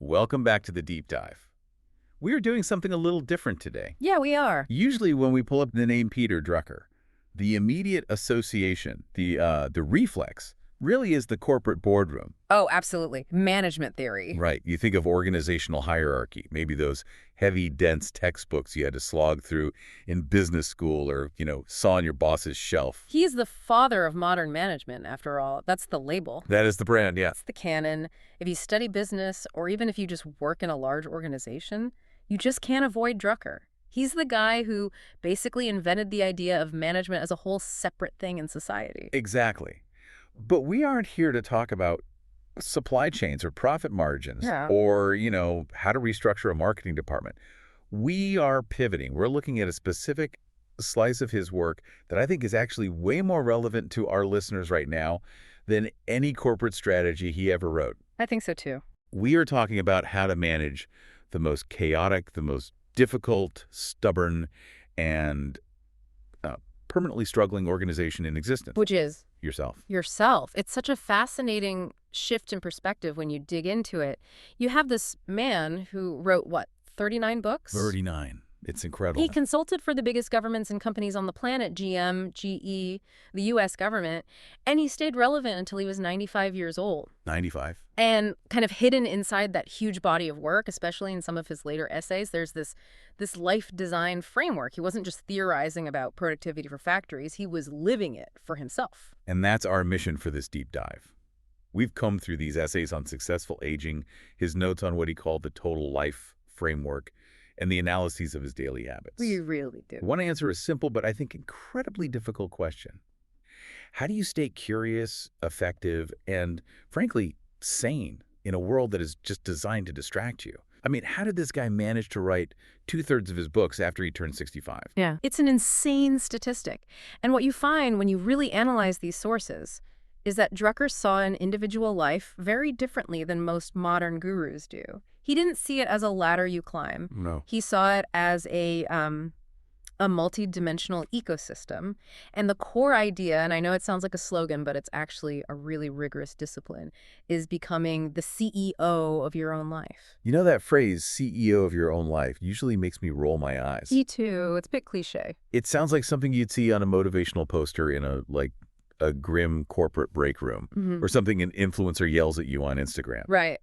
Welcome back to the deep dive. We are doing something a little different today. Yeah, we are. Usually when we pull up the name Peter Drucker, the immediate association, the reflex, really is the corporate boardroom. Oh, absolutely. Management theory. Right. You think of organizational hierarchy, maybe those heavy, dense textbooks you had to slog through in business school or, saw on your boss's shelf. He's the father of modern management, after all. That's the label. That is the brand, yeah. It's the canon. If you study business, or even if you just work in a large organization, you just can't avoid Drucker. He's the guy who basically invented the idea of management as a whole separate thing in society. Exactly. But we aren't here to talk about supply chains or profit margins or, how to restructure a marketing department. We are pivoting. We're looking at a specific slice of his work that I think is actually way more relevant to our listeners right now than any corporate strategy he ever wrote. I think so, too. We are talking about how to manage the most chaotic, the most difficult, stubborn, and permanently struggling organization in existence. Which is? Yourself. It's such a fascinating shift in perspective when you dig into it. You have this man who wrote, 39 books? 39. It's incredible. He consulted for the biggest governments and companies on the planet, GM, GE, the U.S. government, and he stayed relevant until he was 95 years old. 95. And kind of hidden inside that huge body of work, especially in some of his later essays, there's this life design framework. He wasn't just theorizing about productivity for factories, he was living it for himself. And that's our mission for this deep dive. We've combed through these essays on successful aging, his notes on what he called the total life framework, and the analyses of his daily habits. We really do. One answer is simple, but I think incredibly difficult question. How do you stay curious, effective, and, frankly, sane in a world that is just designed to distract you? I mean, how did this guy manage to write 2/3 of his books after he turned 65? Yeah. It's an insane statistic. And what you find when you really analyze these sources is that Drucker saw an individual life very differently than most modern gurus do. He didn't see it as a ladder you climb. No. He saw it as a multi-dimensional ecosystem. And the core idea, and I know it sounds like a slogan, but it's actually a really rigorous discipline, is becoming the CEO of your own life. You know that phrase, CEO of your own life, usually makes me roll my eyes. Me too. It's a bit cliche. It sounds like something you'd see on a motivational poster in a grim corporate break room, or something an influencer yells at you on Instagram. Right.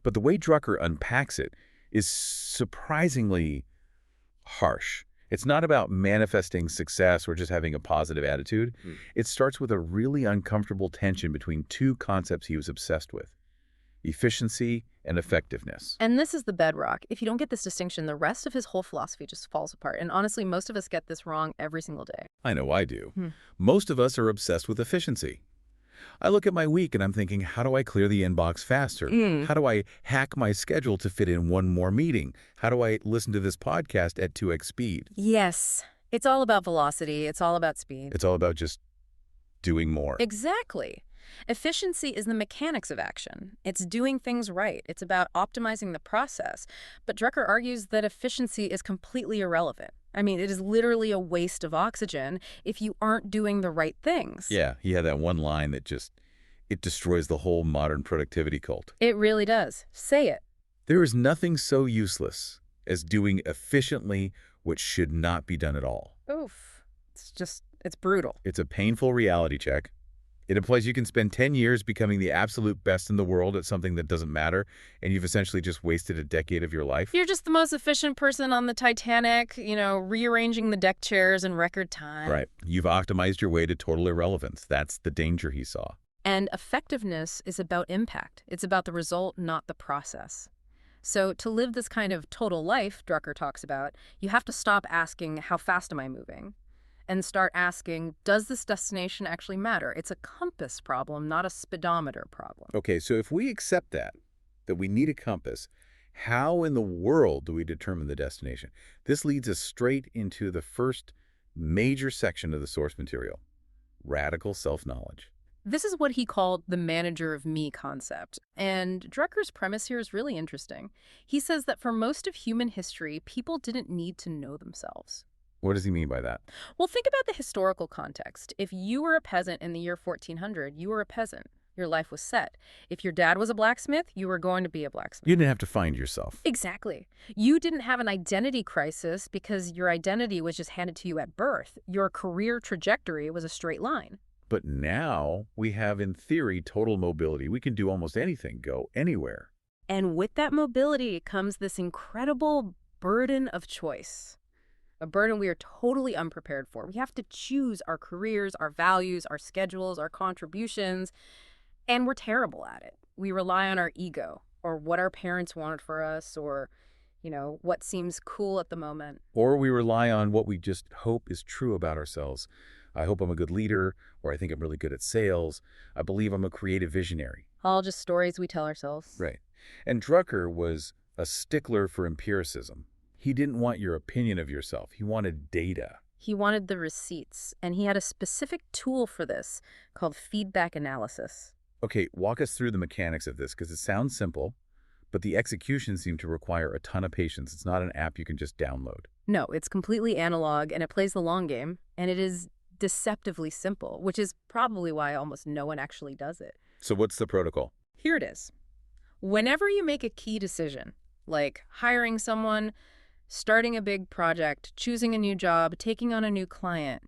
But the way Drucker unpacks it is surprisingly harsh. It's not about manifesting success or just having a positive attitude. It starts with a really uncomfortable tension between two concepts he was obsessed with: efficiency and effectiveness. And this is the bedrock. If you don't get this distinction, the rest of his whole philosophy just falls apart. And honestly, most of us get this wrong every single day. I know I do. Most of us are obsessed with efficiency. I look at my week and I'm thinking, how do I clear the inbox faster? How do I hack my schedule to fit in one more meeting? How do I listen to this podcast at 2x speed? Yes. It's all about velocity. It's all about speed. It's all about just doing more. Exactly. Efficiency is the mechanics of action. It's doing things right. It's about optimizing the process. But Drucker argues that efficiency is completely irrelevant. I mean, it is literally a waste of oxygen if you aren't doing the right things. Yeah, he had that one line that it destroys the whole modern productivity cult. It really does. Say it. There is nothing so useless as doing efficiently what should not be done at all. Oof. It's brutal. It's a painful reality check. It implies you can spend 10 years becoming the absolute best in the world at something that doesn't matter, and you've essentially just wasted a decade of your life. You're just the most efficient person on the Titanic, rearranging the deck chairs in record time. Right. You've optimized your way to total irrelevance. That's the danger he saw. And effectiveness is about impact. It's about the result, not the process. So to live this kind of total life Drucker talks about, you have to stop asking, how fast am I moving? And start asking, does this destination actually matter? It's a compass problem, not a speedometer problem. Okay, so if we accept that we need a compass, how in the world do we determine the destination? This leads us straight into the first major section of the source material: radical self-knowledge. This is what he called the manager of me concept. And Drucker's premise here is really interesting. He says that for most of human history, people didn't need to know themselves. What does he mean by that? Well, think about the historical context. If you were a peasant in the year 1400, you were a peasant. Your life was set. If your dad was a blacksmith, you were going to be a blacksmith. You didn't have to find yourself. Exactly. You didn't have an identity crisis because your identity was just handed to you at birth. Your career trajectory was a straight line. But now we have, in theory, total mobility. We can do almost anything, go anywhere. And with that mobility comes this incredible burden of choice. A burden we are totally unprepared for. We have to choose our careers, our values, our schedules, our contributions, and we're terrible at it. We rely on our ego or what our parents wanted for us or, what seems cool at the moment. Or we rely on what we just hope is true about ourselves. I hope I'm a good leader, or I think I'm really good at sales. I believe I'm a creative visionary. All just stories we tell ourselves. Right. And Drucker was a stickler for empiricism. He didn't want your opinion of yourself. He wanted data. He wanted the receipts, and he had a specific tool for this called feedback analysis. Okay, walk us through the mechanics of this, because it sounds simple, but the execution seemed to require a ton of patience. It's not an app you can just download. No, it's completely analog, and it plays the long game, and it is deceptively simple, which is probably why almost no one actually does it. So what's the protocol? Here it is. Whenever you make a key decision, like hiring someone, starting a big project, choosing a new job, taking on a new client,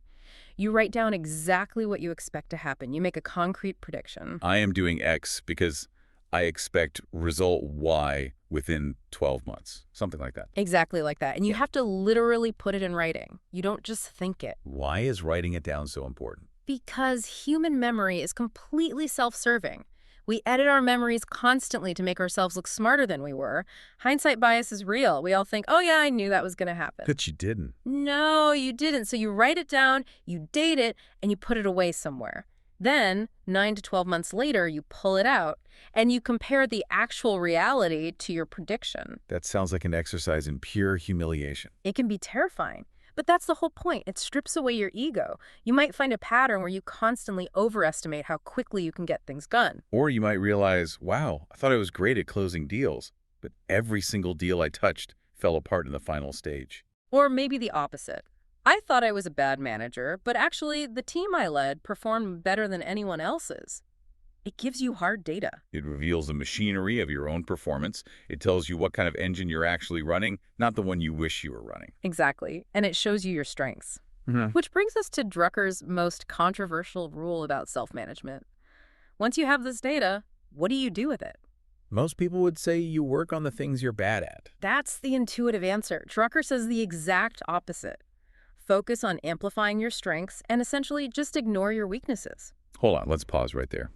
you write down exactly what you expect to happen. You make a concrete prediction. I am doing X because I expect result Y within 12 months. Something like that. Exactly like that. And you have to literally put it in writing. You don't just think it. Why is writing it down so important? Because human memory is completely self-serving. We edit our memories constantly to make ourselves look smarter than we were. Hindsight bias is real. We all think, oh yeah, I knew that was going to happen. But you didn't. No, you didn't. So you write it down, you date it, and you put it away somewhere. Then, 9 to 12 months later, you pull it out, and you compare the actual reality to your prediction. That sounds like an exercise in pure humiliation. It can be terrifying. But that's the whole point. It strips away your ego. You might find a pattern where you constantly overestimate how quickly you can get things done. Or you might realize, wow, I thought I was great at closing deals, but every single deal I touched fell apart in the final stage. Or maybe the opposite. I thought I was a bad manager, but actually the team I led performed better than anyone else's. It gives you hard data. It reveals the machinery of your own performance. It tells you what kind of engine you're actually running, not the one you wish you were running. Exactly. And it shows you your strengths. Which brings us to Drucker's most controversial rule about self-management. Once you have this data, what do you do with it? Most people would say you work on the things you're bad at. That's the intuitive answer. Drucker says the exact opposite. Focus on amplifying your strengths and essentially just ignore your weaknesses. Hold on, let's pause right there.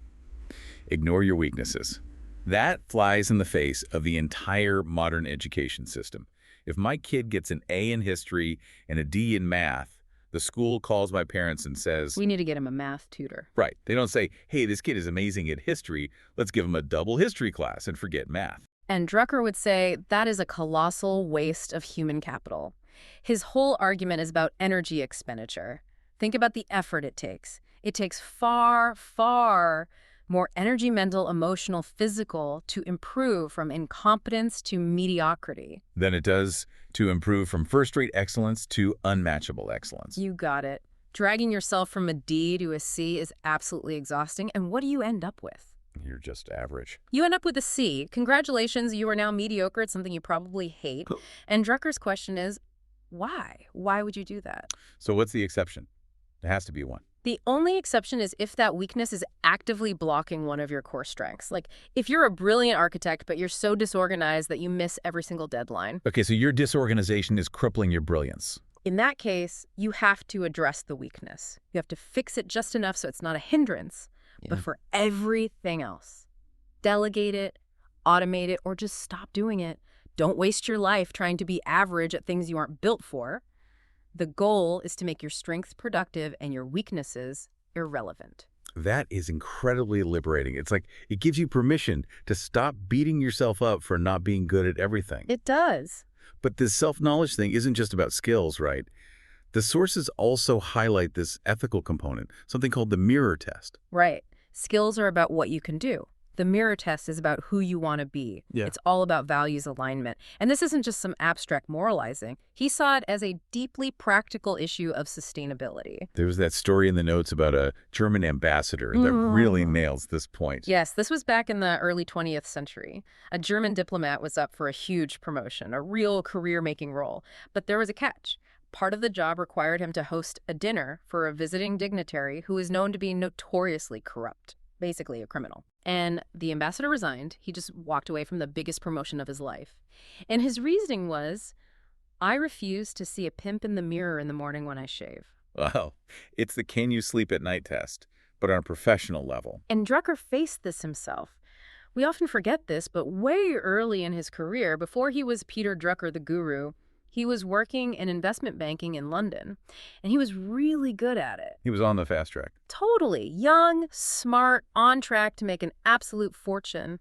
Ignore your weaknesses. That flies in the face of the entire modern education system. If my kid gets an A in history and a D in math, the school calls my parents and says, we need to get him a math tutor. Right. They don't say, hey, this kid is amazing at history. Let's give him a double history class and forget math. And Drucker would say that is a colossal waste of human capital. His whole argument is about energy expenditure. Think about the effort it takes. It takes far, far more energy, mental, emotional, physical to improve from incompetence to mediocrity than it does to improve from first-rate excellence to unmatchable excellence. You got it. Dragging yourself from a D to a C is absolutely exhausting. And what do you end up with? You're just average. You end up with a C. Congratulations, you are now mediocre at something you probably hate. And Drucker's question is, why? Why would you do that? So what's the exception? There has to be one. The only exception is if that weakness is actively blocking one of your core strengths. Like if you're a brilliant architect, but you're so disorganized that you miss every single deadline. Okay, so your disorganization is crippling your brilliance. In that case, you have to address the weakness. You have to fix it just enough so it's not a hindrance. Yeah. But for everything else, delegate it, automate it, or just stop doing it. Don't waste your life trying to be average at things you aren't built for. The goal is to make your strengths productive and your weaknesses irrelevant. That is incredibly liberating. It's like it gives you permission to stop beating yourself up for not being good at everything. It does. But this self-knowledge thing isn't just about skills, right? The sources also highlight this ethical component, something called the mirror test. Right. Skills are about what you can do. The mirror test is about who you want to be. Yeah. It's all about values alignment. And this isn't just some abstract moralizing. He saw it as a deeply practical issue of sustainability. There was that story in the notes about a German ambassador that really nails this point. Yes, this was back in the early 20th century. A German diplomat was up for a huge promotion, a real career-making role. But there was a catch. Part of the job required him to host a dinner for a visiting dignitary who is known to be notoriously corrupt, basically a criminal. And the ambassador resigned. He just walked away from the biggest promotion of his life. And his reasoning was, I refuse to see a pimp in the mirror in the morning when I shave. Wow. It's the can you sleep at night test, but on a professional level. And Drucker faced this himself. We often forget this, but way early in his career, before he was Peter Drucker the guru, he was working in investment banking in London, and he was really good at it. He was on the fast track. Totally. Young, smart, on track to make an absolute fortune.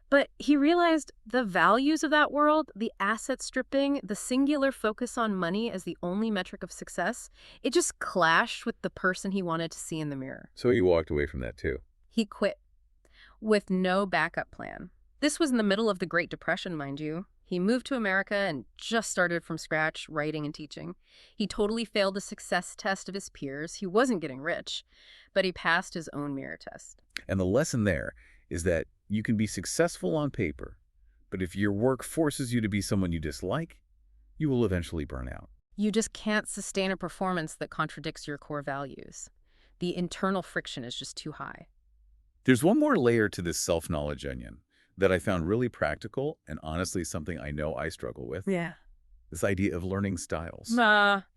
But he realized the values of that world, the asset stripping, the singular focus on money as the only metric of success, it just clashed with the person he wanted to see in the mirror. So he walked away from that too. He quit with no backup plan. This was in the middle of the Great Depression, mind you. He moved to America and just started from scratch writing and teaching. He totally failed the success test of his peers. He wasn't getting rich, but he passed his own mirror test. And the lesson there is that you can be successful on paper, but if your work forces you to be someone you dislike, you will eventually burn out. You just can't sustain a performance that contradicts your core values. The internal friction is just too high. There's one more layer to this self-knowledge onion that I found really practical and honestly something I know I struggle with. Yeah. This idea of learning styles.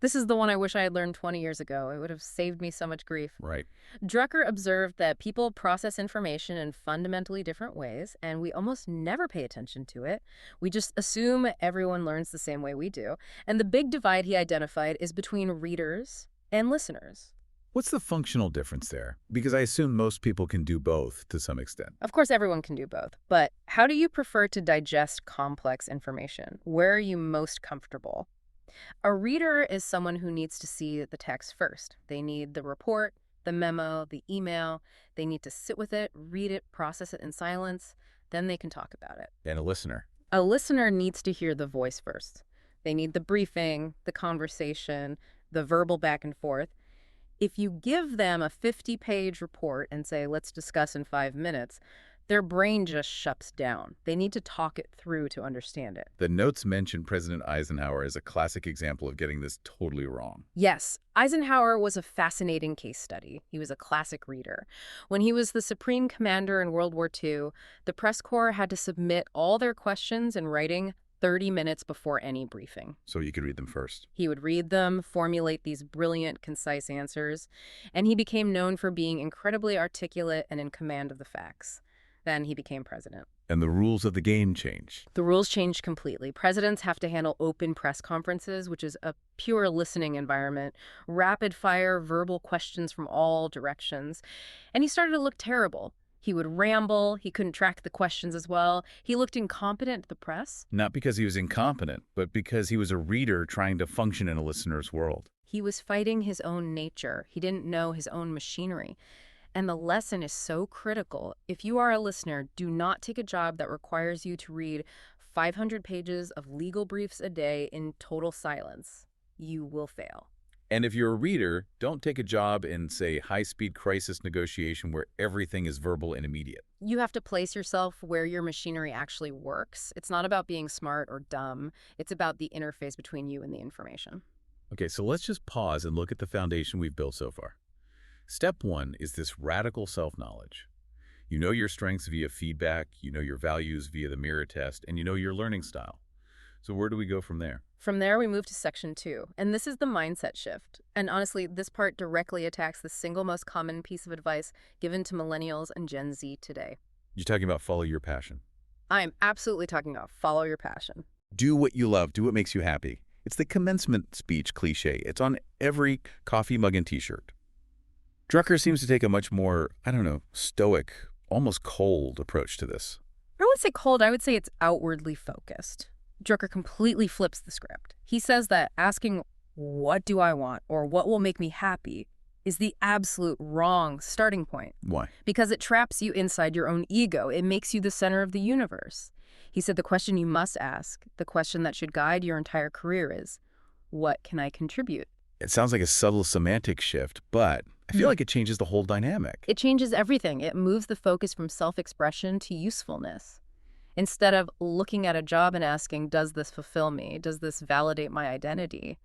This is the one I wish I had learned 20 years ago. It would have saved me so much grief. Right. Drucker observed that people process information in fundamentally different ways, and we almost never pay attention to it. We just assume everyone learns the same way we do. And the big divide he identified is between readers and listeners. What's the functional difference there? Because I assume most people can do both to some extent. Of course, everyone can do both. But how do you prefer to digest complex information? Where are you most comfortable? A reader is someone who needs to see the text first. They need the report, the memo, the email. They need to sit with it, read it, process it in silence. Then they can talk about it. And a listener? A listener needs to hear the voice first. They need the briefing, the conversation, the verbal back and forth. If you give them a 50-page report and say, let's discuss in 5 minutes, their brain just shuts down. They need to talk it through to understand it. The notes mention President Eisenhower as a classic example of getting this totally wrong. Yes, Eisenhower was a fascinating case study. He was a classic reader. When he was the supreme commander in World War II, the press corps had to submit all their questions in writing 30 minutes before any briefing. So you could read them first. He would read them, formulate these brilliant, concise answers, and he became known for being incredibly articulate and in command of the facts. Then he became president. And the rules of the game change. The rules changed completely. Presidents have to handle open press conferences, which is a pure listening environment, rapid-fire verbal questions from all directions. And he started to look terrible. He would ramble. He couldn't track the questions as well. He looked incompetent to the press. Not because he was incompetent, but because he was a reader trying to function in a listener's world. He was fighting his own nature. He didn't know his own machinery. And the lesson is so critical. If you are a listener, do not take a job that requires you to read 500 pages of legal briefs a day in total silence. You will fail. And if you're a reader, don't take a job in, say, high-speed crisis negotiation where everything is verbal and immediate. You have to place yourself where your machinery actually works. It's not about being smart or dumb. It's about the interface between you and the information. Okay, so let's just pause and look at the foundation we've built so far. Step one is this radical self-knowledge. You know your strengths via feedback, you know your values via the mirror test, and you know your learning style. So where do we go from there? From there, we move to section 2, and this is the mindset shift. And honestly, this part directly attacks the single most common piece of advice given to millennials and Gen Z today. You're talking about follow your passion. I am absolutely talking about follow your passion. Do what you love, do what makes you happy. It's the commencement speech cliche. It's on every coffee mug and t-shirt. Drucker seems to take a much more, stoic, almost cold approach to this. I wouldn't say cold, I would say it's outwardly focused. Drucker completely flips the script. He says that asking, what do I want, or what will make me happy, is the absolute wrong starting point. Why? Because it traps you inside your own ego. It makes you the center of the universe. He said the question you must ask, the question that should guide your entire career is, what can I contribute? It sounds like a subtle semantic shift, but I feel like it changes the whole dynamic. It changes everything. It moves the focus from self-expression to usefulness. Instead of looking at a job and asking, does this fulfill me? Does this validate my identity?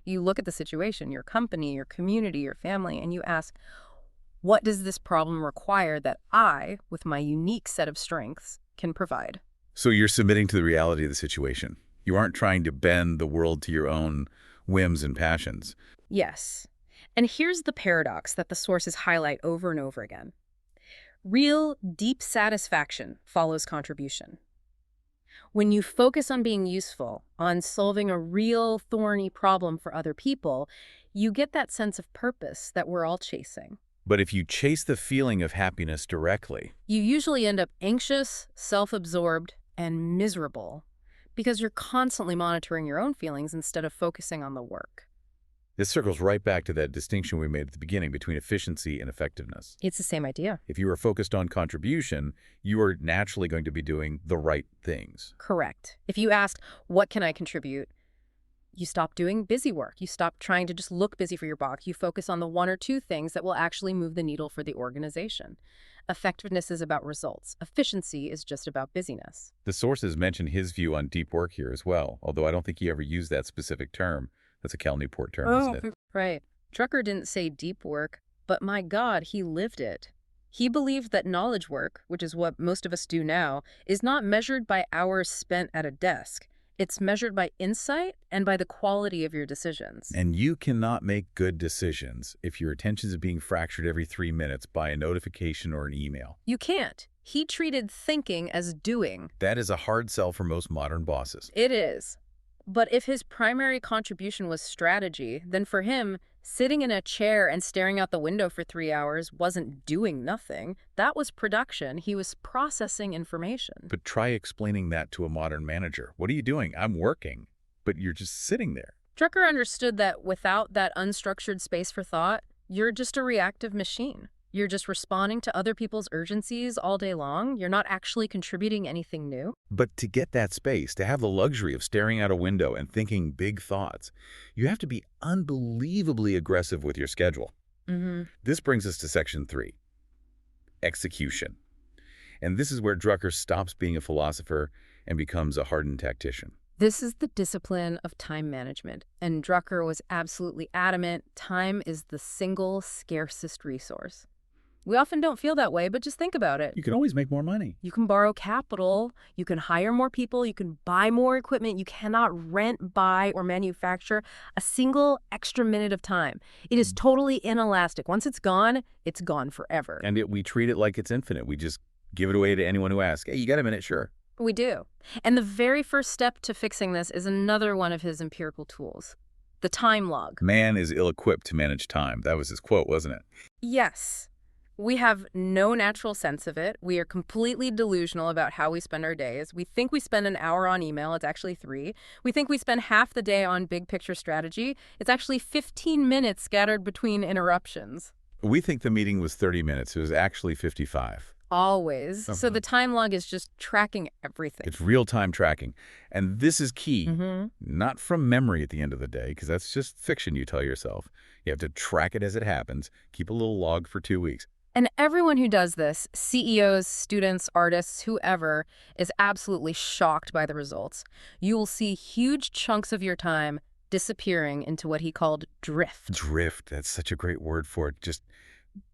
You look at the situation, your company, your community, your family, and you ask, what does this problem require that I, with my unique set of strengths, can provide? So you're submitting to the reality of the situation. You aren't trying to bend the world to your own whims and passions. Yes. And here's the paradox that the sources highlight over and over again. Real, deep satisfaction follows contribution. When you focus on being useful, on solving a real thorny problem for other people, you get that sense of purpose that we're all chasing. But if you chase the feeling of happiness directly, You usually end up anxious, self-absorbed, and miserable because you're constantly monitoring your own feelings instead of focusing on the work. this circles right back to that distinction we made at the beginning between efficiency and effectiveness. It's the same idea. If you are focused on contribution, you are naturally going to be doing the right things. Correct. If you ask, what can I contribute? You stop doing busy work. You stop trying to just look busy for your boss. You focus on the one or two things that will actually move the needle for the organization. Effectiveness is about results. Efficiency is just about busyness. The sources mention his view on deep work here as well, although I don't think he ever used that specific term. That's a Cal Newport term, isn't it? Right. Drucker didn't say deep work, but my God, he lived it. He believed that knowledge work, which is what most of us do now, is not measured by hours spent at a desk. It's measured by insight and by the quality of your decisions. And you cannot make good decisions if your attention is being fractured every 3 minutes by a notification or an email. You can't. He treated thinking as doing. That is a hard sell for most modern bosses. It is. But if his primary contribution was strategy, then for him, sitting in a chair and staring out the window for 3 hours wasn't doing nothing. That was production. He was processing information. But try explaining that to a modern manager. What are you doing? I'm working. But you're just sitting there. Drucker understood that without that unstructured space for thought, you're just a reactive machine. You're just responding to other people's urgencies all day long. You're not actually contributing anything new. But to get that space, to have the luxury of staring out a window and thinking big thoughts, you have to be unbelievably aggressive with your schedule. This brings us to section 3, execution. And this is where Drucker stops being a philosopher and becomes a hardened tactician. This is the discipline of time management, and Drucker was absolutely adamant time is the single scarcest resource. We often don't feel that way, but just think about it. You can always make more money. You can borrow capital, you can hire more people, you can buy more equipment. You cannot rent, buy, or manufacture a single extra minute of time. It is totally inelastic. Once it's gone forever. And we treat it like it's infinite. We just give it away to anyone who asks, hey, you got a minute? Sure. We do. And the very first step to fixing this is another one of his empirical tools, the time log. Man is ill-equipped to manage time. That was his quote, wasn't it? Yes. We have no natural sense of it. We are completely delusional about how we spend our days. We think we spend an hour on email. It's actually 3. We think we spend half the day on big picture strategy. It's actually 15 minutes scattered between interruptions. We think the meeting was 30 minutes. It was actually 55. Always. So the time log is just tracking everything. It's real-time tracking. And this is key, not from memory at the end of the day, because that's just fiction you tell yourself. You have to track it as it happens, keep a little log for 2 weeks. And everyone who does this, CEOs, students, artists, whoever, is absolutely shocked by the results. You will see huge chunks of your time disappearing into what he called drift. Drift, that's such a great word for it. Just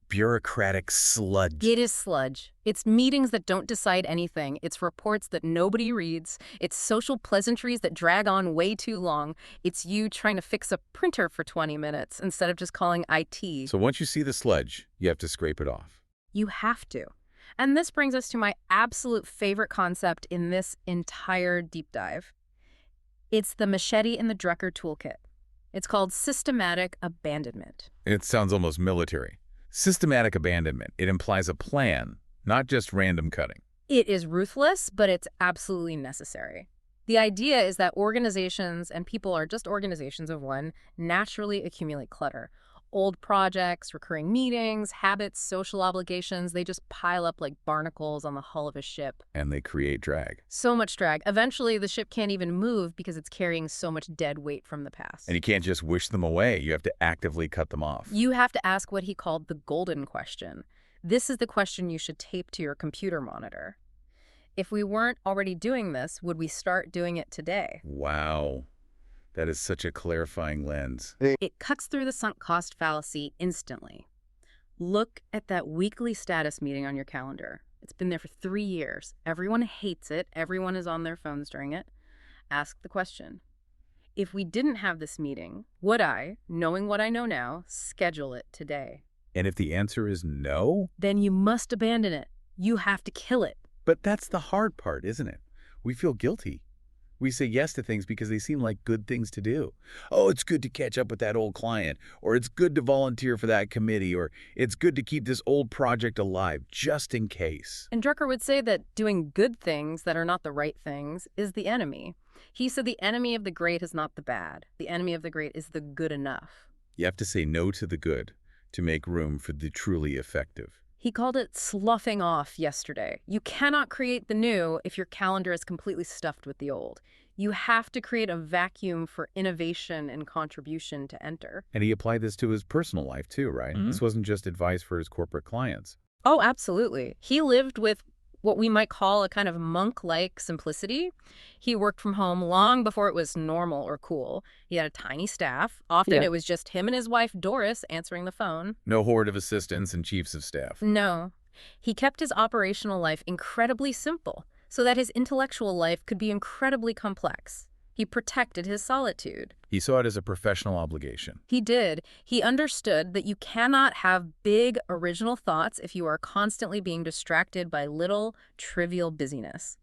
bureaucratic sludge. It is sludge. It's meetings that don't decide anything. It's reports that nobody reads. It's social pleasantries that drag on way too long. It's you trying to fix a printer for 20 minutes instead of just calling IT. So once you see the sludge, you have to scrape it off. You have to. And this brings us to my absolute favorite concept in this entire deep dive. It's the machete in the Drucker toolkit. It's called systematic abandonment. It sounds almost military. Systematic abandonment. It implies a plan, not just random cutting. It is ruthless, but it's absolutely necessary. The idea is that organizations, and people are just organizations of one, naturally accumulate clutter. Old projects, recurring meetings, habits, social obligations, they just pile up like barnacles on the hull of a ship. And they create drag. So much drag. Eventually, the ship can't even move because it's carrying so much dead weight from the past. And you can't just wish them away. You have to actively cut them off. You have to ask what he called the golden question. This is the question you should tape to your computer monitor. If we weren't already doing this, would we start doing it today? Wow. That is such a clarifying lens. It cuts through the sunk cost fallacy instantly. Look at that weekly status meeting on your calendar. It's been there for 3 years. Everyone hates it. Everyone is on their phones during it. Ask the question. If we didn't have this meeting, would I, knowing what I know now, schedule it today? And if the answer is no? Then you must abandon it. You have to kill it. But that's the hard part, isn't it? We feel guilty. We say yes to things because they seem like good things to do. Oh, it's good to catch up with that old client, or it's good to volunteer for that committee, or it's good to keep this old project alive, just in case. And Drucker would say that doing good things that are not the right things is the enemy. He said the enemy of the great is not the bad. The enemy of the great is the good enough. You have to say no to the good to make room for the truly effective. He called it sloughing off yesterday. You cannot create the new if your calendar is completely stuffed with the old. You have to create a vacuum for innovation and contribution to enter. And he applied this to his personal life too, right? This wasn't just advice for his corporate clients. Oh, absolutely. He lived with what we might call a kind of monk-like simplicity. He worked from home long before it was normal or cool. He had a tiny staff. Often it was just him and his wife, Doris, answering the phone. No horde of assistants and chiefs of staff. No. He kept his operational life incredibly simple so that his intellectual life could be incredibly complex. He protected his solitude. He saw it as a professional obligation. He did. He understood that you cannot have big, original thoughts if you are constantly being distracted by little, trivial busyness.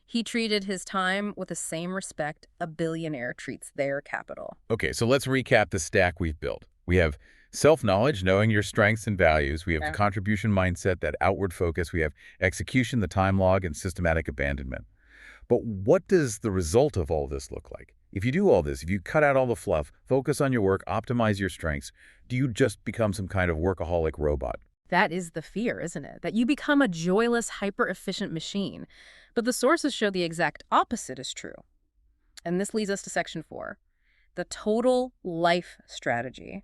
He treated his time with the same respect a billionaire treats their capital. Okay, so let's recap the stack we've built. We have self-knowledge, knowing your strengths and values. We have the contribution mindset, that outward focus. We have execution, the time log, and systematic abandonment. But what does the result of all this look like? If you do all this, if you cut out all the fluff, focus on your work, optimize your strengths, do you just become some kind of workaholic robot? That is the fear, isn't it? That you become a joyless, hyper-efficient machine. But the sources show the exact opposite is true. And this leads us to section 4, the total life strategy.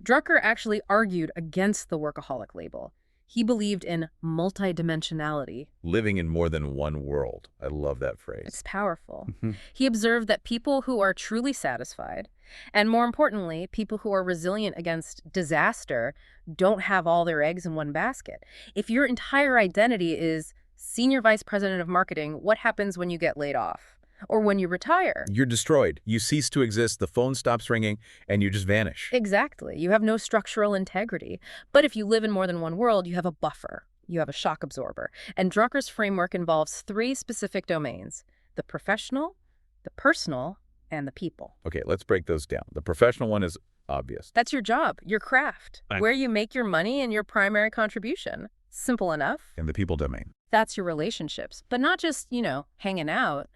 Drucker actually argued against the workaholic label. He believed in multidimensionality. Living in more than one world. I love that phrase. It's powerful. He observed that people who are truly satisfied, and more importantly, people who are resilient against disaster, don't have all their eggs in one basket. If your entire identity is senior vice president of marketing, what happens when you get laid off? Or when you retire? You're destroyed. You cease to exist, the phone stops ringing, and you just vanish. Exactly. You have no structural integrity. But if you live in more than one world, you have a buffer. You have a shock absorber. And Drucker's framework involves 3 specific domains: the professional, the personal, and the people. Okay, let's break those down. The professional one is obvious. That's your job, your craft, where you make your money and your primary contribution. Simple enough. And the people domain. That's your relationships. But not just, hanging out.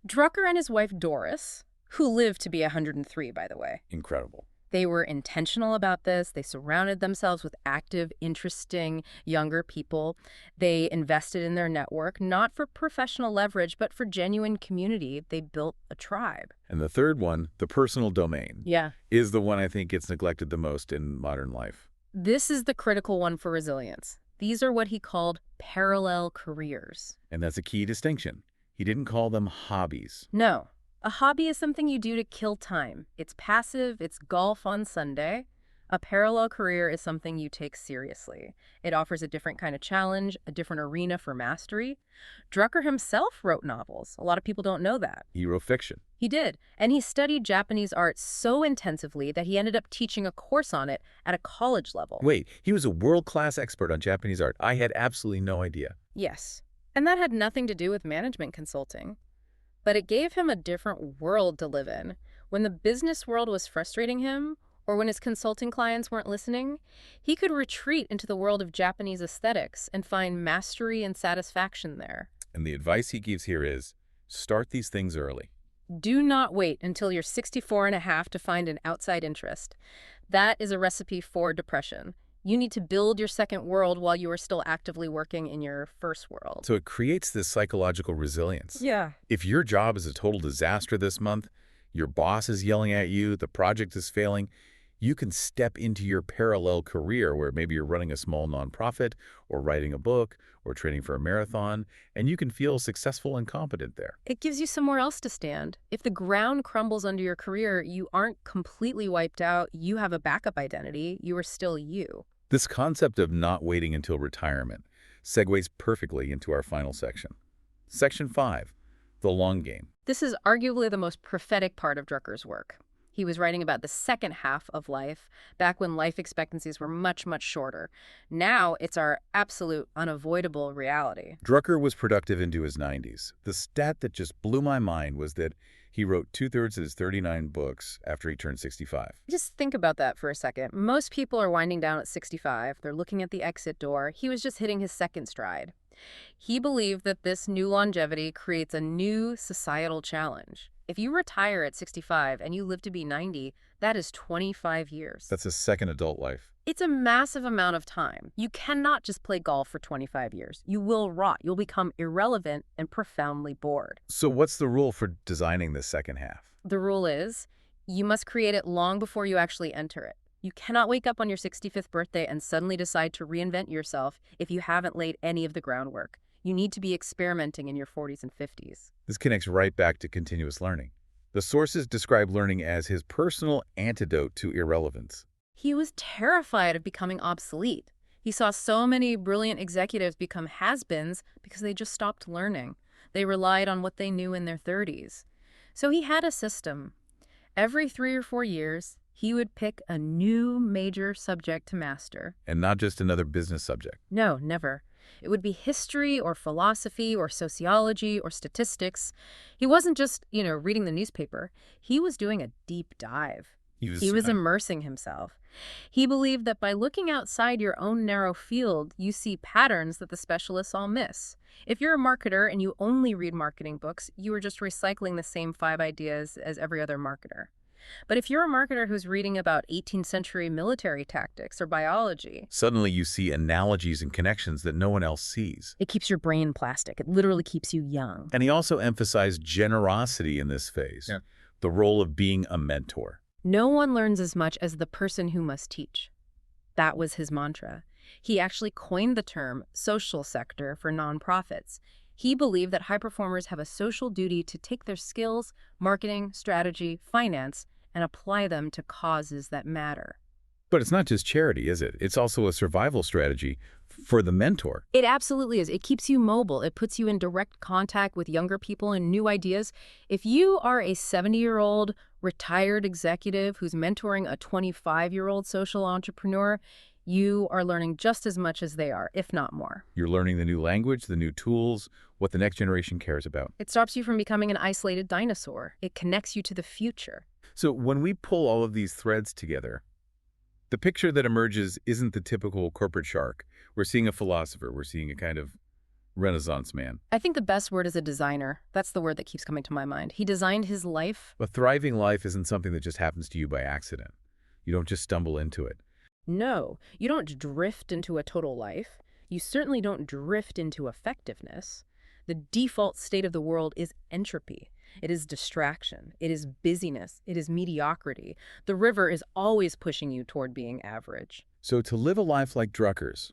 Drucker and his wife Doris, who lived to be 103, by the way. Incredible. They were intentional about this. They surrounded themselves with active, interesting, younger people. They invested in their network, not for professional leverage, but for genuine community. They built a tribe. And the third one, the personal domain, is the one I think gets neglected the most in modern life. This is the critical one for resilience. These are what he called parallel careers. And that's a key distinction. He didn't call them hobbies. No. A hobby is something you do to kill time. It's passive, it's golf on Sunday. A parallel career is something you take seriously. It offers a different kind of challenge, a different arena for mastery. Drucker himself wrote novels. A lot of people don't know that. He wrote fiction. He did. And he studied Japanese art so intensively that he ended up teaching a course on it at a college level. Wait, he was a world-class expert on Japanese art. I had absolutely no idea. Yes. And that had nothing to do with management consulting. But it gave him a different world to live in. When the business world was frustrating him, or when his consulting clients weren't listening, he could retreat into the world of Japanese aesthetics and find mastery and satisfaction there. And the advice he gives here is, start these things early. Do not wait until you're 64 and a half to find an outside interest. That is a recipe for depression. You need to build your second world while you are still actively working in your first world. So it creates this psychological resilience. Yeah. If your job is a total disaster this month, your boss is yelling at you, the project is failing, you can step into your parallel career where maybe you're running a small nonprofit or writing a book or training for a marathon, and you can feel successful and competent there. It gives you somewhere else to stand. If the ground crumbles under your career, you aren't completely wiped out. You have a backup identity. You are still you. This concept of not waiting until retirement segues perfectly into our final section. Section 5, the long game. This is arguably the most prophetic part of Drucker's work. He was writing about the second half of life, back when life expectancies were much, much shorter. Now it's our absolute unavoidable reality. Drucker was productive into his 90s. The stat that just blew my mind was that he wrote 2/3 of his 39 books after he turned 65. Just think about that for a second. Most people are winding down at 65. They're looking at the exit door. He was just hitting his second stride. He believed that this new longevity creates a new societal challenge. If you retire at 65 and you live to be 90, that is 25 years. That's a second adult life. It's a massive amount of time. You cannot just play golf for 25 years. You will rot. You'll become irrelevant and profoundly bored. So what's the rule for designing the second half? The rule is you must create it long before you actually enter it. You cannot wake up on your 65th birthday and suddenly decide to reinvent yourself if you haven't laid any of the groundwork. You need to be experimenting in your 40s and 50s. This connects right back to continuous learning. The sources describe learning as his personal antidote to irrelevance. He was terrified of becoming obsolete. He saw so many brilliant executives become has-beens because they just stopped learning. They relied on what they knew in their 30s. So he had a system. Every 3 or 4 years, he would pick a new major subject to master. And not just another business subject. No, never. It would be history or philosophy or sociology or statistics. He wasn't just, reading the newspaper. He was doing a deep dive. He was immersing himself. He believed that by looking outside your own narrow field, you see patterns that the specialists all miss. If you're a marketer and you only read marketing books, you are just recycling the same 5 ideas as every other marketer. But if you're a marketer who's reading about 18th century military tactics or biology, suddenly you see analogies and connections that no one else sees. It keeps your brain plastic. It literally keeps you young. And he also emphasized generosity in this phase, the role of being a mentor. No one learns as much as the person who must teach. That was his mantra. He actually coined the term social sector for nonprofits. He believed that high performers have a social duty to take their skills, marketing, strategy, finance, and apply them to causes that matter. But it's not just charity, is it? It's also a survival strategy for the mentor. It absolutely is. It keeps you mobile. It puts you in direct contact with younger people and new ideas. If you are a 70-year-old retired executive who's mentoring a 25-year-old social entrepreneur, you are learning just as much as they are, if not more. You're learning the new language, the new tools, what the next generation cares about. It stops you from becoming an isolated dinosaur. It connects you to the future. So when we pull all of these threads together, the picture that emerges isn't the typical corporate shark. We're seeing a philosopher. We're seeing a kind of Renaissance man. I think the best word is a designer. That's the word that keeps coming to my mind. He designed his life. A thriving life isn't something that just happens to you by accident. You don't just stumble into it. No, you don't drift into a total life. You certainly don't drift into effectiveness. The default state of the world is entropy. It is distraction. It is busyness. It is mediocrity. The river is always pushing you toward being average. So to live a life like Drucker's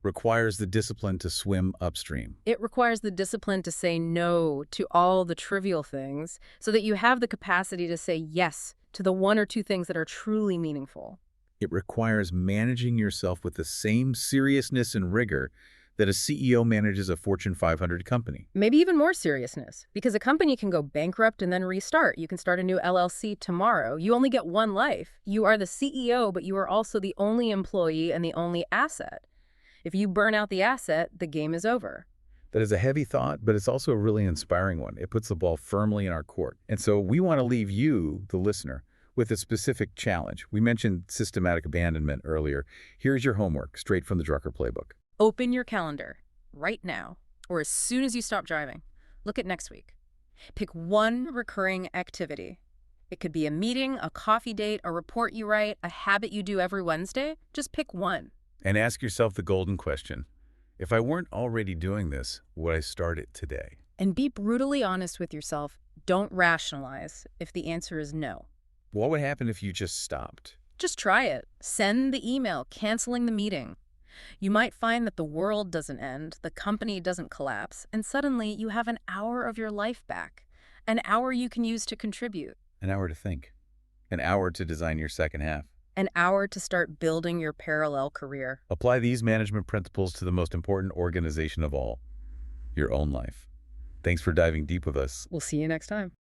requires the discipline to swim upstream. It requires the discipline to say no to all the trivial things so that you have the capacity to say yes to the 1 or 2 things that are truly meaningful. It requires managing yourself with the same seriousness and rigor that a CEO manages a Fortune 500 company. Maybe even more seriousness, because a company can go bankrupt and then restart. You can start a new LLC tomorrow. You only get one life. You are the CEO, but you are also the only employee and the only asset. If you burn out the asset, the game is over. That is a heavy thought, but it's also a really inspiring one. It puts the ball firmly in our court. And so we want to leave you, the listener, with a specific challenge. We mentioned systematic abandonment earlier. Here's your homework, straight from the Drucker playbook. Open your calendar right now, or as soon as you stop driving. Look at next week. Pick one recurring activity. It could be a meeting, a coffee date, a report you write, a habit you do every Wednesday. Just pick one. And ask yourself the golden question. If I weren't already doing this, would I start it today? And be brutally honest with yourself. Don't rationalize if the answer is no. What would happen if you just stopped? Just try it. Send the email canceling the meeting. You might find that the world doesn't end, the company doesn't collapse, and suddenly you have an hour of your life back. An hour you can use to contribute. An hour to think. An hour to design your second half. An hour to start building your parallel career. Apply these management principles to the most important organization of all, your own life. Thanks for diving deep with us. We'll see you next time.